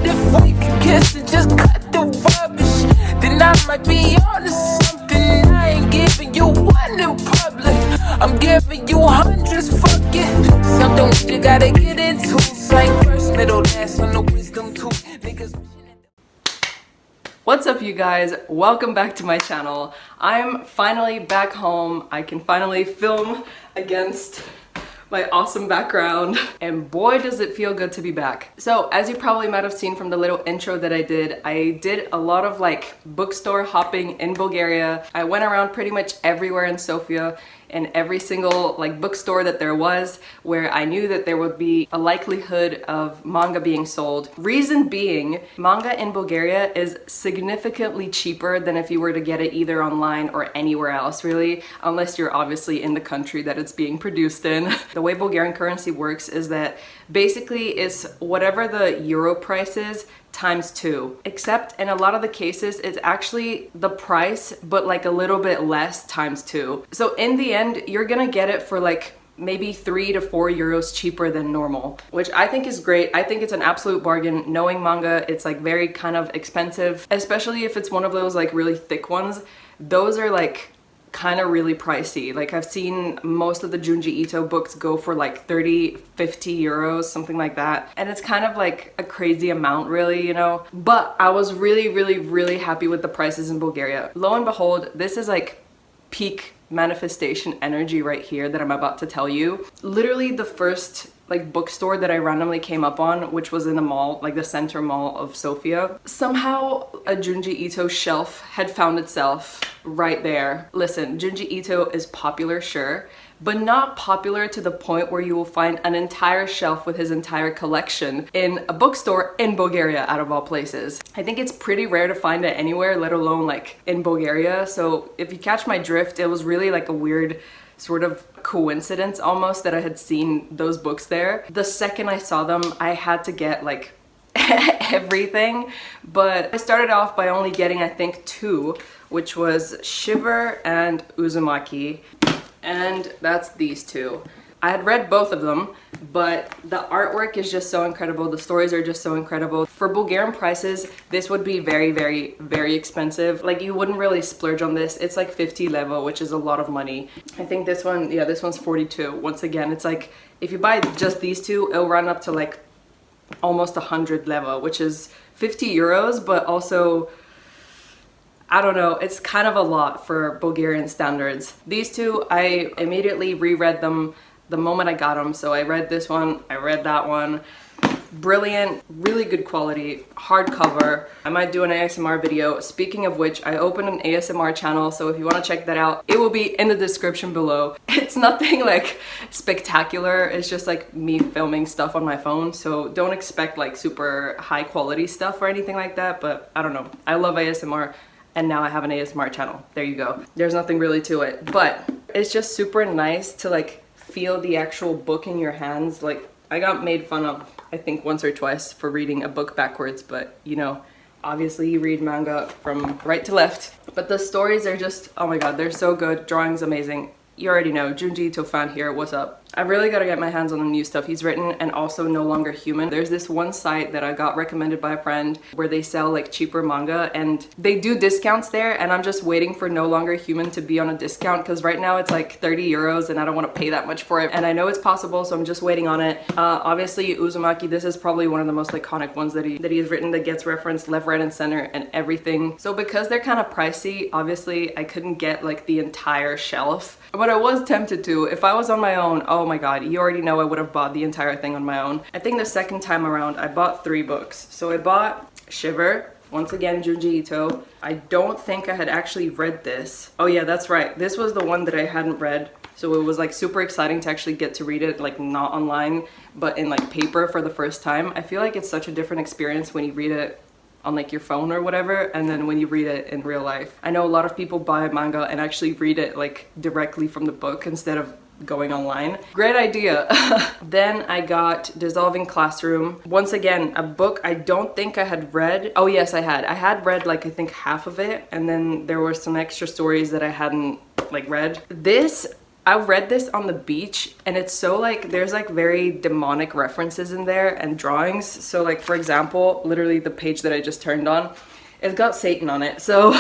if we could kiss and just cut the rubbish, then I might be on to something. I ain't giving you one in public, I'm giving you hundreds, fuck it. Something you gotta get into. It's like first, middle, last on the wisdom tooth. Niggas. What's up, you guys? Welcome back to my channel. I'm finally back home. I can finally film against my awesome background, and boy does it feel good to be back. So as you probably might have seen from the little intro that I did a lot of like bookstore hopping in Bulgaria. I went around pretty much everywhere in Sofia, and every single like bookstore that there was where I knew that there would be a likelihood of manga being sold. Reason being, manga in Bulgaria is significantly cheaper than if you were to get it either online or anywhere else, really, unless you're obviously in the country that it's being produced in. The way Bulgarian currency works is that basically it's whatever the euro price is times 2, except in a lot of the cases it's actually the price but like a little bit less times 2. So in the end you're gonna get it for like maybe 3 to 4 euros cheaper than normal, which I think is great. I think it's an absolute bargain. Knowing manga, it's like very kind of expensive, especially if it's one of those like really thick ones. Those are like kind of really pricey. Like I've seen most of the Junji Ito books go for like 30, 50 euros, something like that. And it's kind of like a crazy amount, really, you know? But I was really happy with the prices in Bulgaria. Lo and behold, this is like peak manifestation energy right here that I'm about to tell you. Literally the first like bookstore that I randomly came up on, which was in a mall, like the center mall of Sofia. Somehow a Junji Ito shelf had found itself right there. Listen, Junji Ito is popular, sure, but not popular to the point where you will find an entire shelf with his entire collection in a bookstore in Bulgaria, out of all places. I think it's pretty rare to find it anywhere, let alone like in Bulgaria. So if you catch my drift, it was really like a weird sort of coincidence almost that I had seen those books there. The second I saw them, I had to get like everything, but I started off by only getting I think 2, which was Shiver and Uzumaki, and that's these 2. I had read both of them, but the artwork is just so incredible. The stories are just so incredible. For Bulgarian prices, this would be very expensive. Like you wouldn't really splurge on this. It's like 50 levo, which is a lot of money. I think this one, yeah, this one's 42. Once again, it's like if you buy just these 2, it'll run up to like almost 100 levo, which is 50 euros, but also I don't know, it's kind of a lot for Bulgarian standards. These 2, I immediately reread them the moment I got them. So I read this one, I read that one. Brilliant, really good quality, hardcover. I might do an ASMR video. Speaking of which, I opened an ASMR channel, so if you want to check that out, it will be in the description below. It's nothing like spectacular, it's just like me filming stuff on my phone, so don't expect like super high quality stuff or anything like that, but I don't know. I love ASMR. And now I have an ASMR channel. There you go. There's nothing really to it, but it's just super nice to like feel the actual book in your hands. Like I got made fun of, I think once or twice for reading a book backwards, but you know, obviously you read manga from right to left. But the stories are just, oh my god, they're so good. Drawing's amazing. You already know, Junji Ito fan here, what's up? I really gotta get my hands on the new stuff he's written, and also No Longer Human. There's this one site that I got recommended by a friend where they sell like cheaper manga, and they do discounts there, and I'm just waiting for No Longer Human to be on a discount because right now it's like 30 euros and I don't want to pay that much for it. And I know it's possible, so I'm just waiting on it. Obviously Uzumaki, this is probably one of the most iconic ones that he has written, that gets referenced left, right, and center and everything. So because they're kind of pricey, obviously I couldn't get like the entire shelf. But I was tempted to. If I was on my own, oh my god, you already know I would have bought the entire thing on my own. I think the second time around I bought 3 books. So I bought Shiver, once again Junji Ito. I don't think I had actually read this. Oh yeah, that's right. This was the one that I hadn't read. So it was like super exciting to actually get to read it, like not online, but in like paper for the first time. I feel like it's such a different experience when you read it on like your phone or whatever, and then when you read it in real life. I know a lot of people buy manga and actually read it like directly from the book instead of going online. Great idea. Then I got Dissolving Classroom. Once again, a book I don't think I had read. Oh yes, I had read like I think half of it, and then there were some extra stories that I hadn't like read. This I read this on the beach, and it's so like there's like very demonic references in there and drawings. So like, for example, literally the page that I just turned on, it's got Satan on it. So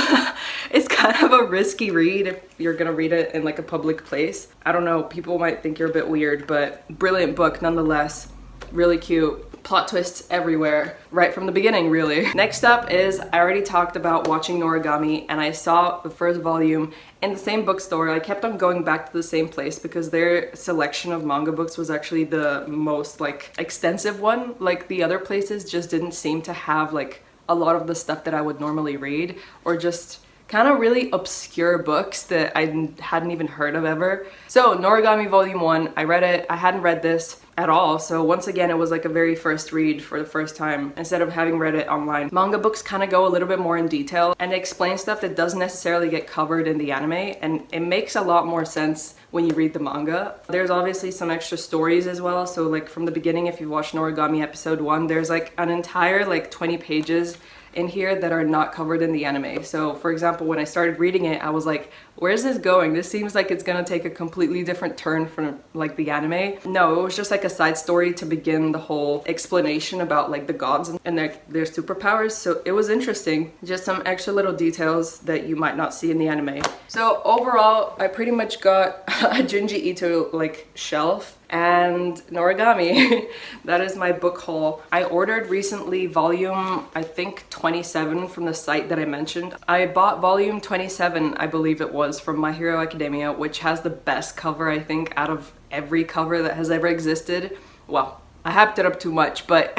it's kind of a risky read if you're gonna read it in like a public place. I don't know, people might think you're a bit weird, but brilliant book nonetheless. Really cute. Plot twists everywhere, right from the beginning, really. Next up is, I already talked about watching Noragami, and I saw the first volume in the same bookstore. I kept on going back to the same place because their selection of manga books was actually the most like extensive one. Like the other places just didn't seem to have like a lot of the stuff that I would normally read, or just kind of really obscure books that I hadn't even heard of ever. So Noragami Volume 1, I read it. I hadn't read this at all, so once again it was like a very first read for the first time instead of having read it online. Manga books kind of go a little bit more in detail and explain stuff that doesn't necessarily get covered in the anime, and it makes a lot more sense when you read the manga. There's obviously some extra stories as well, so like from the beginning, if you watch Noragami episode 1, there's like an entire like 20 pages in here that are not covered in the anime. So for example, when I started reading it, I was like, where's this going? This seems like it's gonna take a completely different turn from like the anime. No, it was just like a side story to begin the whole explanation about like the gods and their superpowers. So it was interesting. Just some extra little details that you might not see in the anime. So overall, I pretty much got a Junji Ito like shelf and Noragami. That is my book haul. I ordered recently volume, I think 27 from the site that I mentioned. I bought volume 27, I believe it was, from My Hero Academia, which has the best cover, I think, out of every cover that has ever existed. Well, I hyped it up too much, but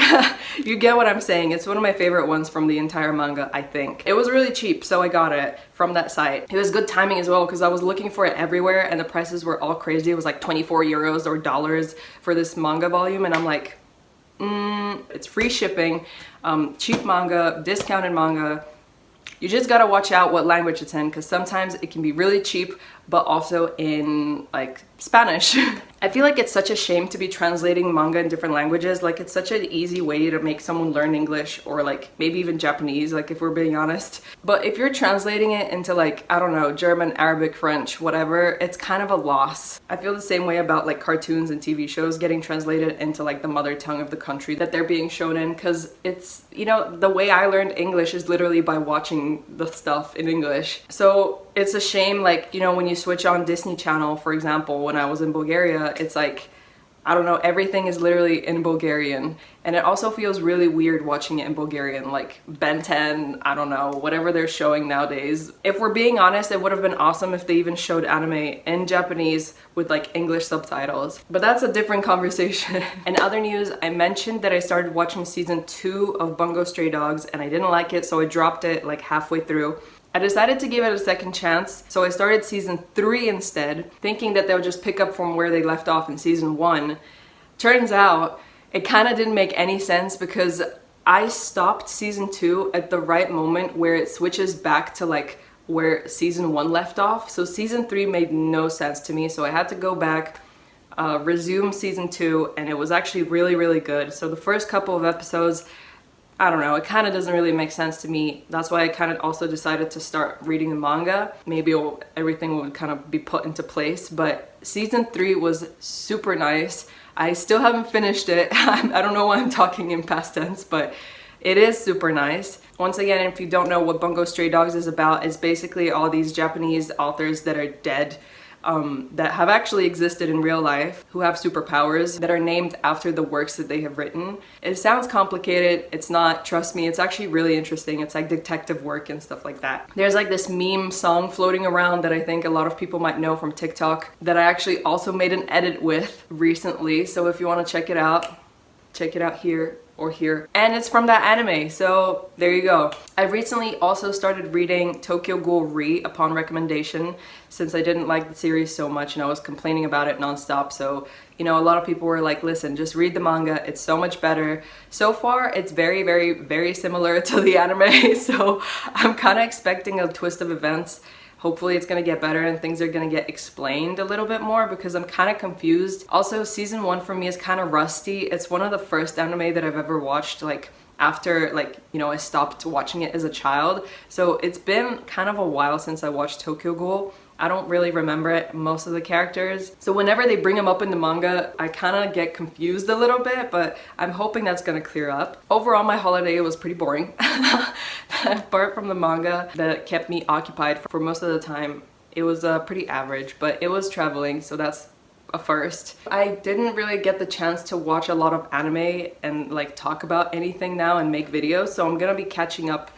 you get what I'm saying. It's one of my favorite ones from the entire manga, I think. It was really cheap, so I got it from that site. It was good timing as well because I was looking for it everywhere and the prices were all crazy. It was like 24 euros or dollars for this manga volume, and I'm like, it's free shipping, cheap manga, discounted manga. You just gotta watch out what language it's in because sometimes it can be really cheap, but also in like Spanish. I feel like it's such a shame to be translating manga in different languages. Like it's such an easy way to make someone learn English or like maybe even Japanese, like if we're being honest. But if you're translating it into like, I don't know, German, Arabic, French, whatever, it's kind of a loss. I feel the same way about like cartoons and TV shows getting translated into like the mother tongue of the country that they're being shown in, because it's, you know, the way I learned English is literally by watching the stuff in English. So it's a shame, like, you know, when you switch on Disney Channel, for example, when I was in Bulgaria, it's like, I don't know, everything is literally in Bulgarian. And it also feels really weird watching it in Bulgarian, like Ben 10, I don't know, whatever they're showing nowadays. If we're being honest, it would have been awesome if they even showed anime in Japanese with like English subtitles. But that's a different conversation. In other news, I mentioned that I started watching season 2 of Bungo Stray Dogs and I didn't like it, so I dropped it like halfway through. I decided to give it a second chance, so I started season 3 instead, thinking that they'll just pick up from where they left off in season 1. Turns out, it kind of didn't make any sense because I stopped season 2 at the right moment where it switches back to like where season 1 left off. So season 3 made no sense to me, so I had to go back, resume season 2, and it was actually really, really good. So the first couple of episodes, I don't know, it kind of doesn't really make sense to me. That's why I kind of also decided to start reading the manga. Maybe everything would kind of be put into place, but season 3 was super nice. I still haven't finished it. I don't know why I'm talking in past tense, but it is super nice. Once again, if you don't know what Bungo Stray Dogs is about, it's basically all these Japanese authors that are dead, that have actually existed in real life, who have superpowers that are named after the works that they have written. It sounds complicated, it's not, trust me, it's actually really interesting. It's like detective work and stuff like that. There's like this meme song floating around that I think a lot of people might know from TikTok that I actually also made an edit with recently, so if you want to check it out here or here. And it's from that anime, so there you go. I recently also started reading Tokyo Ghoul Re upon recommendation, since I didn't like the series so much and I was complaining about it nonstop. So, you know, a lot of people were like, listen, just read the manga, it's so much better. So far, it's very, very, very similar to the anime, so I'm kind of expecting a twist of events. Hopefully it's gonna get better and things are gonna get explained a little bit more because I'm kind of confused. Also, season 1 for me is kind of rusty. It's one of the first anime that I've ever watched, like, after, like, you know, I stopped watching it as a child. So it's been kind of a while since I watched Tokyo Ghoul. I don't really remember it, most of the characters. So whenever they bring them up in the manga, I kind of get confused a little bit, but I'm hoping that's gonna clear up. Overall, my holiday was pretty boring. Apart from the manga that kept me occupied for most of the time, it was pretty average, but it was traveling, so that's a first. I didn't really get the chance to watch a lot of anime and like talk about anything now and make videos, so I'm gonna be catching up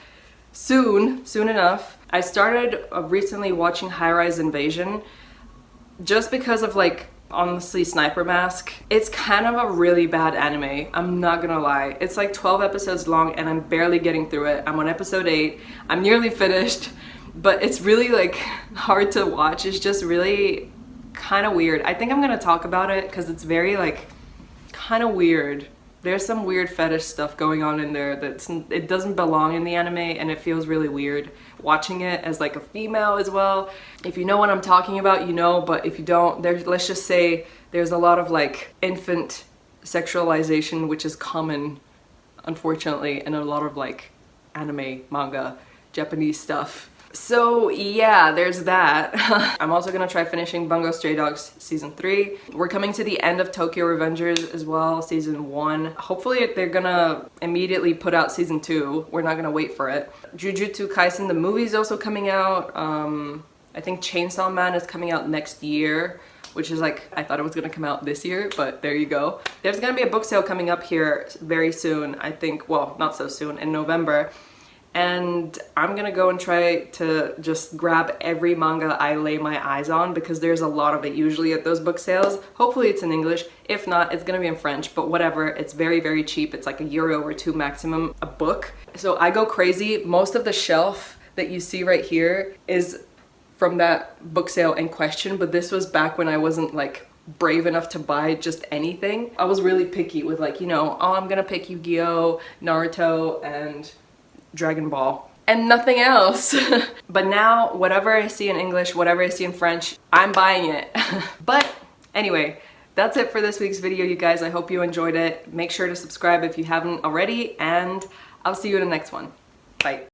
soon enough. I started recently watching High Rise Invasion just because of like, honestly, Sniper Mask. It's kind of a really bad anime, I'm not gonna lie. It's like 12 episodes long and I'm barely getting through it. I'm on episode 8, I'm nearly finished, but it's really like hard to watch. It's just really kind of weird. I think I'm gonna talk about it because it's very like kind of weird. There's some weird fetish stuff going on in there it doesn't belong in the anime, and it feels really weird watching it as like a female as well. If you know what I'm talking about, you know, but if you don't, let's just say there's a lot of like infant sexualization, which is common, unfortunately, in a lot of like anime, manga, Japanese stuff. So yeah, there's that. I'm also gonna try finishing Bungo Stray Dogs season 3. We're coming to the end of Tokyo Revengers as well, season 1. Hopefully they're gonna immediately put out season 2. We're not gonna wait for it. Jujutsu Kaisen, the movie, is also coming out. I think Chainsaw Man is coming out next year, which is like, I thought it was gonna come out this year, but there you go. There's gonna be a book sale coming up here very soon, I think, well, not so soon, in November. And I'm gonna go and try to just grab every manga I lay my eyes on, because there's a lot of it usually at those book sales. Hopefully it's in English. If not, it's gonna be in French, but whatever. It's very, very cheap. It's like €1 or €2 maximum a book. So I go crazy. Most of the shelf that you see right here is from that book sale in question, but this was back when I wasn't like brave enough to buy just anything. I was really picky with like, you know, oh, I'm gonna pick Yu-Gi-Oh, Naruto, and Dragon Ball, and nothing else. But now, whatever I see in English, whatever I see in French, I'm buying it. But anyway, that's it for this week's video, you guys. I hope you enjoyed it. Make sure to subscribe if you haven't already, and I'll see you in the next one. Bye.